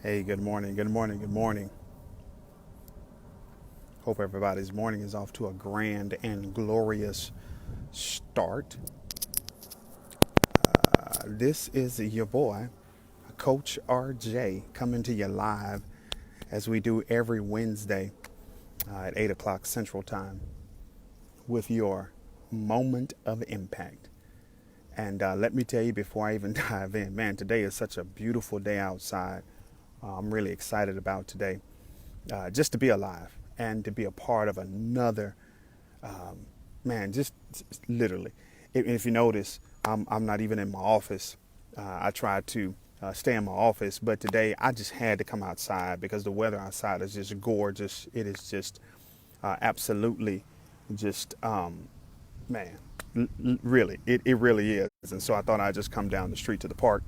Hey, good morning, good morning, good morning. Hope everybody's morning is off to a grand and glorious start. This is your boy, Coach RJ, coming to you live as we do every Wednesday at 8 o'clock Central Time with your Moment of Impact. And let me tell you before I even dive in, man, today is such a beautiful day outside. I'm really excited about today. Just to be alive and to be a part of another, man, just literally. If you notice, I'm not even in my office. I try to stay in my office, but today I just had to come outside because the weather outside is just gorgeous. It is just absolutely just, man, really, it really is. And so I thought I'd just come down the street to the park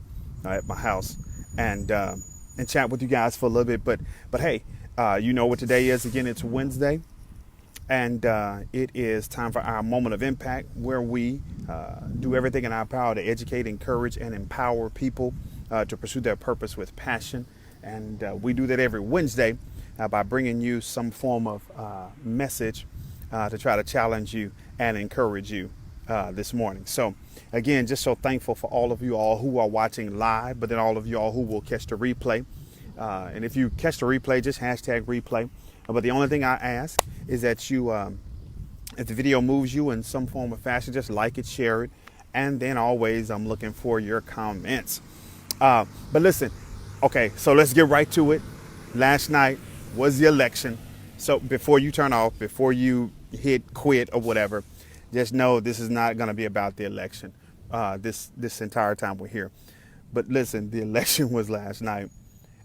at my house and chat with you guys for a little bit. But hey, you know what today is. Again, it's Wednesday, and it is time for our Moment of Impact, where we do everything in our power to educate, encourage, and empower people to pursue their purpose with passion. And we do that every Wednesday by bringing you some form of message to try to challenge you and encourage you this morning. So again, just so thankful for all of you all who are watching live, but then all of you all who will catch the replay. And if you catch the replay, just hashtag replay. But the only thing I ask is that you, if the video moves you in some form or fashion, just like it, share it. And then always, I'm looking for your comments. But listen, okay, so let's get right to it. Last night was the election. So before you turn off, before you hit quit or whatever, just know this is not going to be about the election this entire time we're here. But listen, the election was last night.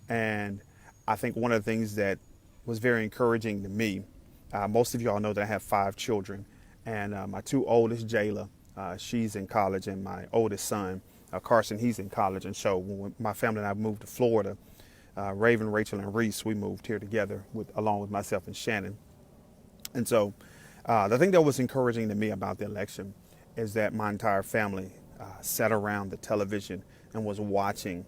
And I think one of the things that was very encouraging to me, most of y'all know that I have 5 children. And my 2 oldest, Jayla, she's in college, and my oldest son, Carson, he's in college. And so when my family and I moved to Florida, Raven, Rachel, and Reese, we moved here together along with myself and Shannon. And so the thing that was encouraging to me about the election is that my entire family sat around the television and was watching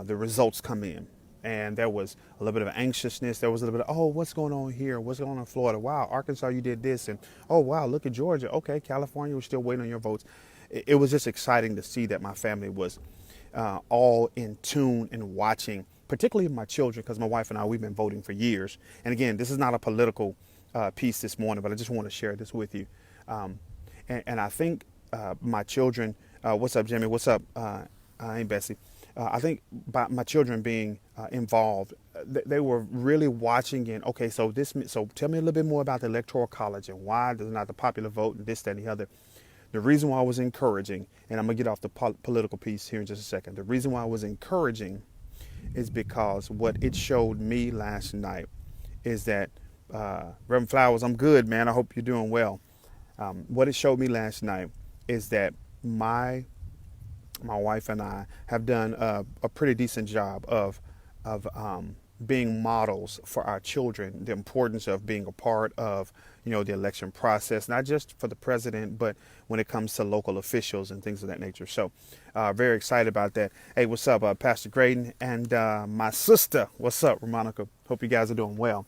the results come in. And there was a little bit of anxiousness. There was a little bit of, oh, what's going on here? What's going on in Florida? Wow, Arkansas, you did this. And, oh, wow, look at Georgia. Okay, California, we're still waiting on your votes. It was just exciting to see that my family was all in tune and watching, particularly my children, because my wife and I, we've been voting for years. And again, this is not a political piece this morning, but I just want to share this with you. And I think my children, what's up, Jimmy? What's up, Aunt Bessie? I think by my children being involved, they were really watching and, okay, so tell me a little bit more about the Electoral College and why there's not the popular vote and this, that, and the other. The reason why I was encouraging, and I'm going to get off the political piece here in just a second. The reason why I was encouraging is because what it showed me last night is that, Reverend Flowers, I'm good, man. I hope you're doing well. What it showed me last night is that my wife and I have done a pretty decent job of being models for our children, the importance of being a part of, the election process, not just for the president, but when it comes to local officials and things of that nature. So very excited about that. Hey, what's up, Pastor Graydon and my sister? What's up, Monica? Hope you guys are doing well.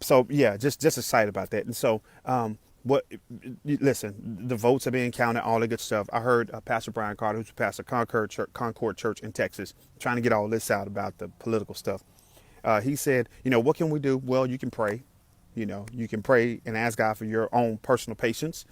So yeah, just excited about that. And so listen, the votes are being counted, all the good stuff. I heard Pastor Brian Carter, who's pastor Concord Church in Texas, trying to get all this out about the political stuff. He said, what can we do? Well, you can pray. You can pray and ask God for your own personal patience.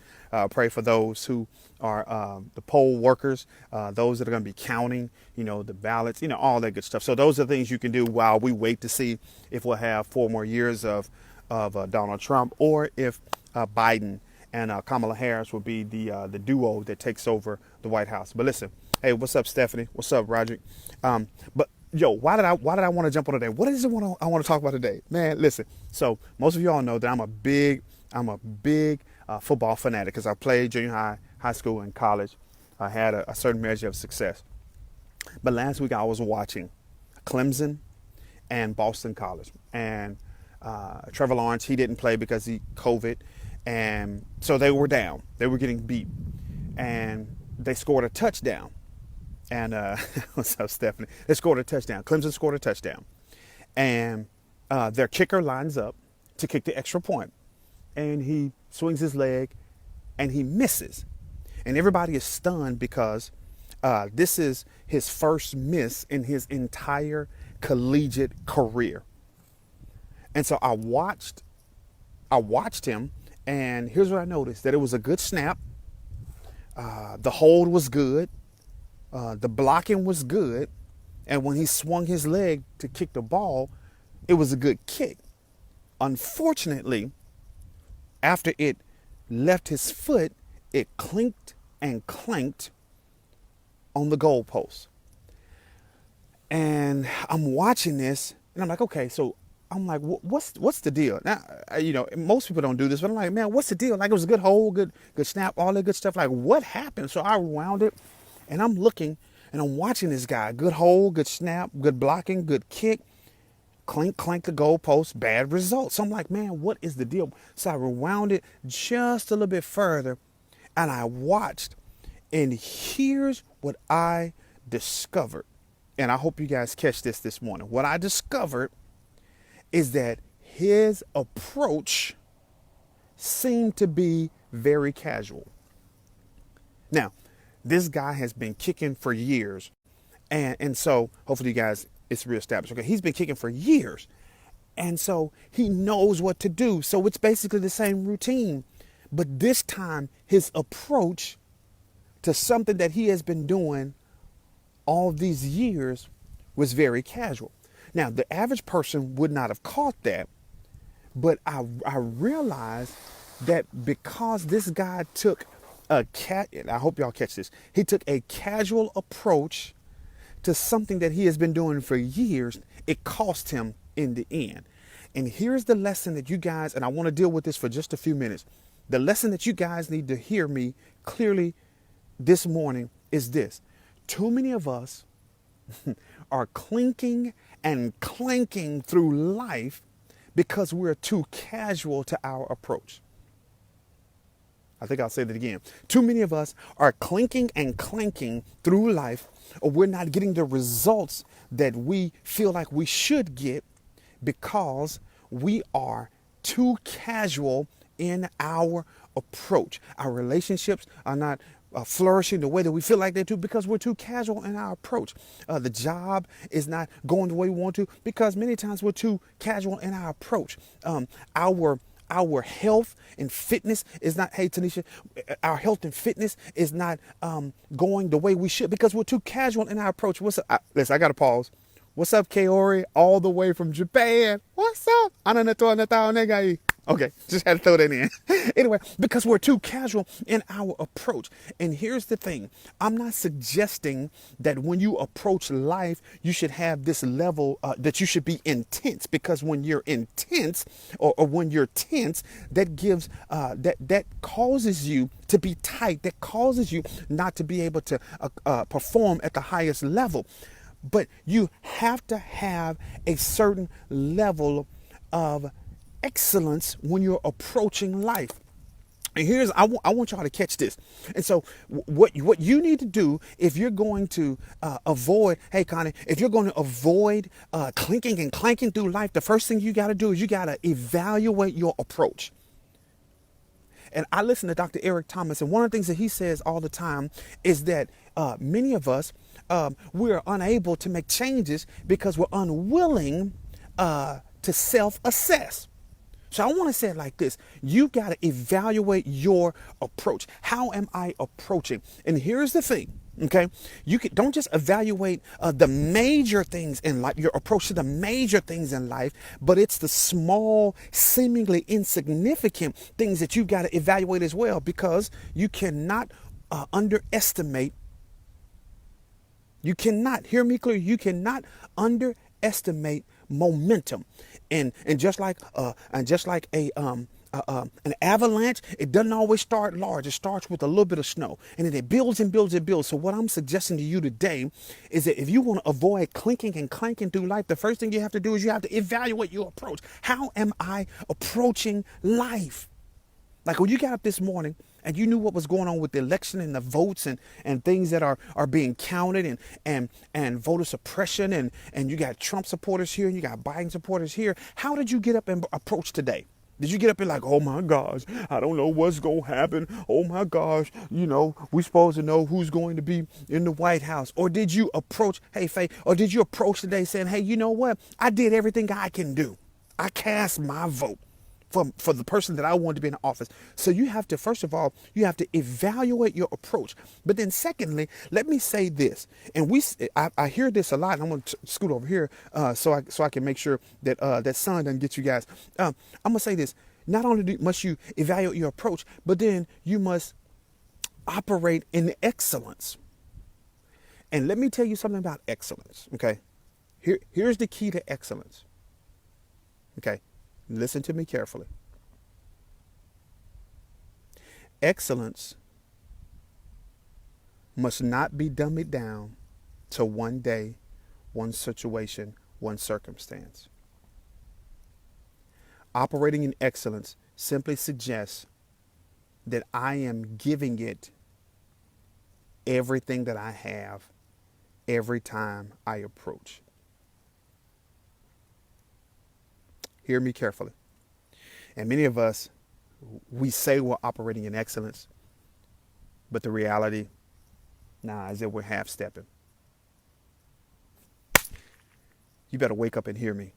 Pray for those who are the poll workers, those that are going to be counting, the ballots, all that good stuff. So those are things you can do while we wait to see if we'll have 4 more years of Donald Trump, or if Biden and Kamala Harris will be the duo that takes over the White House. But listen, hey, what's up, Stephanie? What's up, Roderick? But yo, why did I want to jump on today? What is it I want to talk about today, man? Listen, so most of y'all know that I'm a big football fanatic because I played junior high school, and college. I had a certain measure of success. But last week I was watching Clemson and Boston College, and Trevor Lawrence, he didn't play because he COVID, and so they were down. They were getting beat, and they scored a touchdown. And what's up, Stephanie? They scored a touchdown. Clemson scored a touchdown. And their kicker lines up to kick the extra point. And he swings his leg and he misses. And everybody is stunned because this is his first miss in his entire collegiate career. And so I watched him, and here's what I noticed: that it was a good snap. The hold was good. The blocking was good. And when he swung his leg to kick the ball, it was a good kick. Unfortunately, after it left his foot, it clinked and clanked on the goalpost. And I'm watching this, and I'm like, okay, so I'm like, what's the deal? Now, most people don't do this, but I'm like, man, what's the deal? Like, it was a good hold, good snap, all that good stuff. Like, what happened? So I rewound it, and I'm looking, and I'm watching this guy. Good hold, good snap, good blocking, good kick. Clink, clank the goalpost, bad results. So I'm like, man, what is the deal? So I rewound it just a little bit further, and I watched, and here's what I discovered. And I hope you guys catch this morning. What I discovered is that his approach seemed to be very casual. Now, this guy has been kicking for years. And so hopefully you guys, it's reestablished. Okay, he's been kicking for years. And so he knows what to do. So it's basically the same routine. But this time, his approach to something that he has been doing all these years was very casual. Now, the average person would not have caught that, but I realized that because this guy took and I hope y'all catch this, he took a casual approach to something that he has been doing for years, it cost him in the end. And here's the lesson that you guys, and I want to deal with this for just a few minutes. The lesson that you guys need to hear me clearly this morning is this. Too many of us are clinking and clanking through life because we're too casual to our approach. I think I'll say that again. Too many of us are clinking and clanking through life, or we're not getting the results that we feel like we should get because we are too casual in our approach. Our relationships are not flourishing the way that we feel like they do because we're too casual in our approach. The job is not going the way we want to because many times we're too casual in our approach. Our health and fitness is not, hey, Tanisha, our health and fitness is not going the way we should because we're too casual in our approach. What's up? Listen, I got to pause. What's up, Kaori, all the way from Japan? What's up? Okay, just had to throw that in. Anyway, because we're too casual in our approach. And here's the thing. I'm not suggesting that when you approach life, you should have this level, that you should be intense. Because when you're intense or when you're tense, that gives, that causes you to be tight. That causes you not to be able to perform at the highest level. But you have to have a certain level of excellence when you're approaching life. And I want y'all to catch this. And so what you need to do if you're going to avoid, hey Connie, if you're going to avoid clinking and clanking through life, the first thing you got to do is you got to evaluate your approach. And I listen to Dr. Eric Thomas, and one of the things that he says all the time is that many of us, we are unable to make changes because we're unwilling to self-assess. So I want to say it like this. You got to evaluate your approach. How am I approaching? And here's the thing, okay? Don't just evaluate the major things in life, your approach to the major things in life, but it's the small, seemingly insignificant things that you got to evaluate as well, because you cannot underestimate. You cannot, hear me clearly, you cannot underestimate momentum. And just like an avalanche, it doesn't always start large. It starts with a little bit of snow, and then it builds and builds and builds. So what I'm suggesting to you today is that if you want to avoid clinking and clanking through life, the first thing you have to do is you have to evaluate your approach. How am I approaching life? Like when you got up this morning, and you knew what was going on with the election and the votes and things that are being counted and voter suppression and you got Trump supporters here and you got Biden supporters here, how did you get up and approach today? Did you get up and like, oh my gosh, I don't know what's going to happen. Oh my gosh, we supposed to know who's going to be in the White House. Or did you approach, hey, Faye, or did you approach today saying, hey, you know what? I did everything I can do. I cast my vote for the person that I want to be in office. So you have to, first of all, you have to evaluate your approach. But then secondly, let me say this, and I hear this a lot, and I'm going to scoot over here so I can make sure that that sun doesn't get you guys. I'm going to say this. Not only must you evaluate your approach, but then you must operate in excellence. And let me tell you something about excellence, okay? Here's the key to excellence, okay? Listen to me carefully. Excellence must not be dummied down to one day, one situation, one circumstance. Operating in excellence simply suggests that I am giving it everything that I have every time I approach. Hear me carefully. And many of us, we say we're operating in excellence, but the reality, is that we're half-stepping. You better wake up and hear me.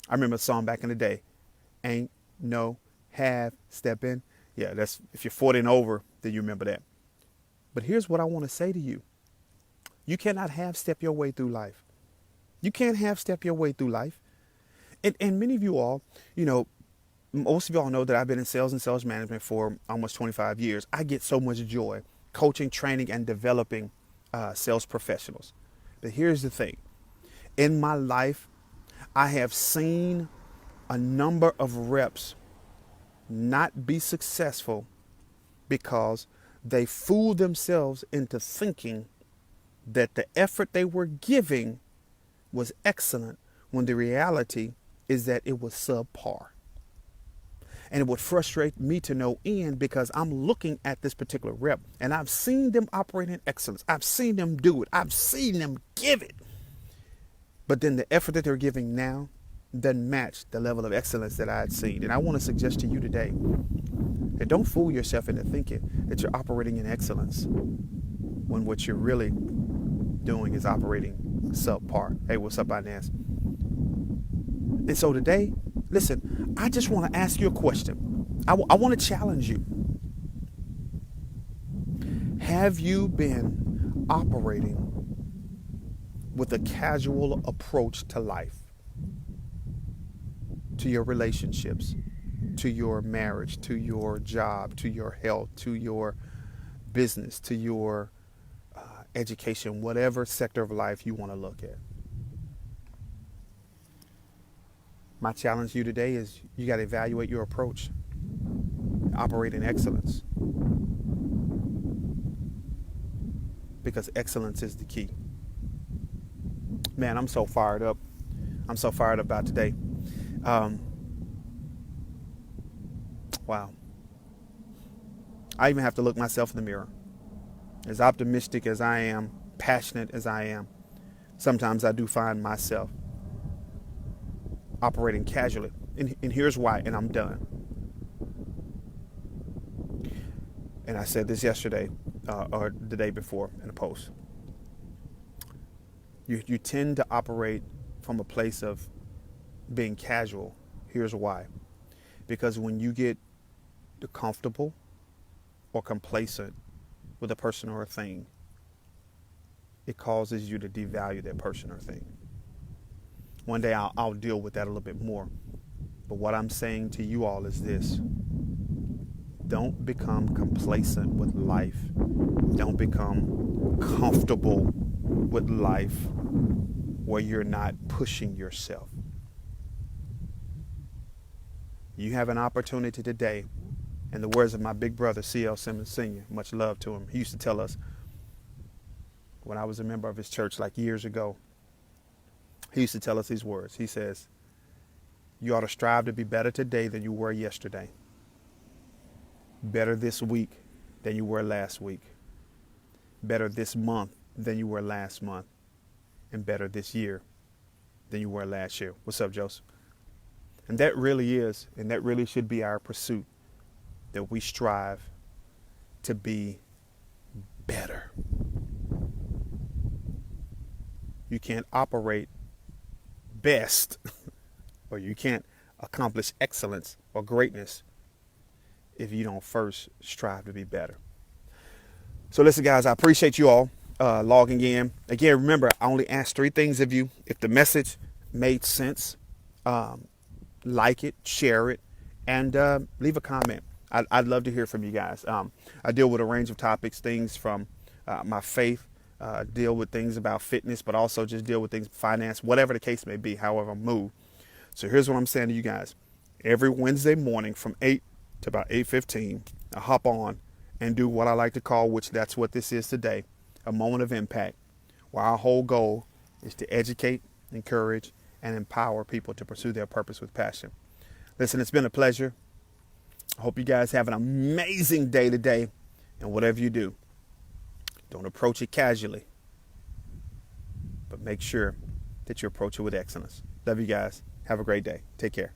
I remember a song back in the day, ain't no half-stepping. Yeah, that's if you're 40 and over, then you remember that. But here's what I want to say to you. You cannot half-step your way through life. You can't half-step your way through life. And many of you all, most of y'all know that I've been in sales and sales management for almost 25 years. I get so much joy coaching, training, and developing sales professionals. But here's the thing. In my life, I have seen a number of reps not be successful because they fooled themselves into thinking that the effort they were giving was excellent when the reality is that it was subpar. And it would frustrate me to no end because I'm looking at this particular rep and I've seen them operate in excellence. I've seen them do it. I've seen them give it. But then the effort that they're giving now doesn't match the level of excellence that I had seen. And I want to suggest to you today that don't fool yourself into thinking that you're operating in excellence when what you're really doing is operating subpar. Hey, what's up, Inez? And so today, listen, I just want to ask you a question. I want to challenge you. Have you been operating with a casual approach to life, to your relationships, to your marriage, to your job, to your health, to your business, to your education, whatever sector of life you want to look at? My challenge to you today is you got to evaluate your approach, operate in excellence, because excellence is the key. Man, I'm so fired up. I'm so fired up about today. Wow. I even have to look myself in the mirror. As optimistic as I am, passionate as I am, sometimes I do find myself operating casually. And here's why, and I'm done. And I said this yesterday or the day before in a post. You tend to operate from a place of being casual. Here's why. Because when you get comfortable or complacent with a person or a thing, it causes you to devalue that person or thing. One day I'll deal with that a little bit more. But what I'm saying to you all is this. Don't become complacent with life. Don't become comfortable with life where you're not pushing yourself. You have an opportunity today. In the words of my big brother, C.L. Simmons Sr., much love to him. He used to tell us when I was a member of his church like years ago, he used to tell us these words. He says, you ought to strive to be better today than you were yesterday. Better this week than you were last week. Better this month than you were last month. And better this year than you were last year. What's up, Joseph? And that really is, and that really should be our pursuit, that we strive to be better. You can't operate best or you can't accomplish excellence or greatness if you don't first strive to be better. So listen, guys, I appreciate you all logging in. Again, remember, I only asked 3 things of you. If the message made sense, like it, share it, and leave a comment. I'd love to hear from you guys. I deal with a range of topics, things from my faith, deal with things about fitness, but also just deal with things, finance, whatever the case may be, however I move. So here's what I'm saying to you guys. Every Wednesday morning from 8 to about 8:15, I hop on and do what I like to call, which that's what this is today, a moment of impact, where our whole goal is to educate, encourage, and empower people to pursue their purpose with passion. Listen, it's been a pleasure. I hope you guys have an amazing day today. And whatever you do, don't approach it casually, but make sure that you approach it with excellence. Love you guys. Have a great day. Take care.